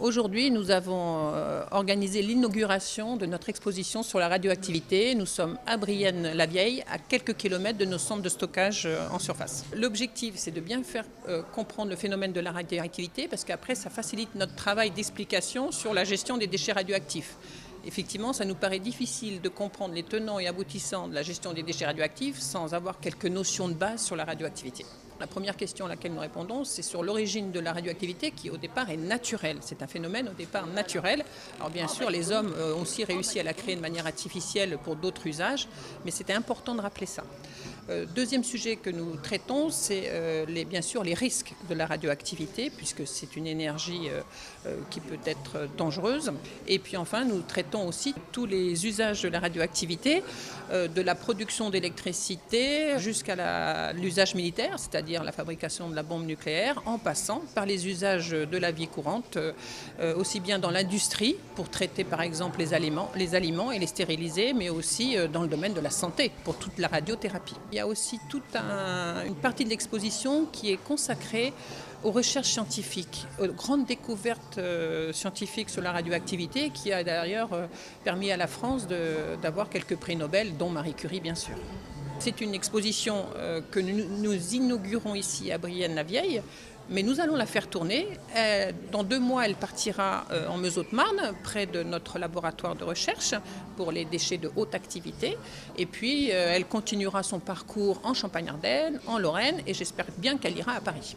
Aujourd'hui, nous avons organisé l'inauguration de notre exposition sur la radioactivité. Nous sommes à Brienne-la-Vieille, à quelques kilomètres de nos centres de stockage en surface. L'objectif, c'est de bien faire comprendre le phénomène de la radioactivité, parce qu'après, ça facilite notre travail d'explication sur la gestion des déchets radioactifs. Effectivement, ça nous paraît difficile de comprendre les tenants et aboutissants de la gestion des déchets radioactifs sans avoir quelques notions de base sur la radioactivité. La première question à laquelle nous répondons, c'est sur l'origine de la radioactivité qui au départ est naturelle. C'est un phénomène au départ naturel. Alors bien sûr, les hommes ont aussi réussi à la créer de manière artificielle pour d'autres usages, mais c'était important de rappeler ça. Deuxième sujet que nous traitons, c'est bien sûr les risques de la radioactivité, puisque c'est une énergie qui peut être dangereuse. Et puis enfin, nous traitons aussi tous les usages de la radioactivité, de la production d'électricité jusqu'à l'usage militaire, c'est-à-dire la fabrication de la bombe nucléaire, en passant par les usages de la vie courante, aussi bien dans l'industrie, pour traiter par exemple les aliments et les stériliser, mais aussi dans le domaine de la santé, pour toute la radiothérapie. Il y a aussi toute une partie de l'exposition qui est consacrée aux recherches scientifiques, aux grandes découvertes scientifiques sur la radioactivité, qui a d'ailleurs permis à la France d'avoir quelques prix Nobel, dont Marie Curie bien sûr. C'est une exposition que nous inaugurons ici à Brienne-la-Vieille, mais nous allons la faire tourner. Dans 2 mois, elle partira en Meuse-Haute-Marne, près de notre laboratoire de recherche pour les déchets de haute activité. Et puis, elle continuera son parcours en Champagne-Ardenne, en Lorraine, et j'espère bien qu'elle ira à Paris.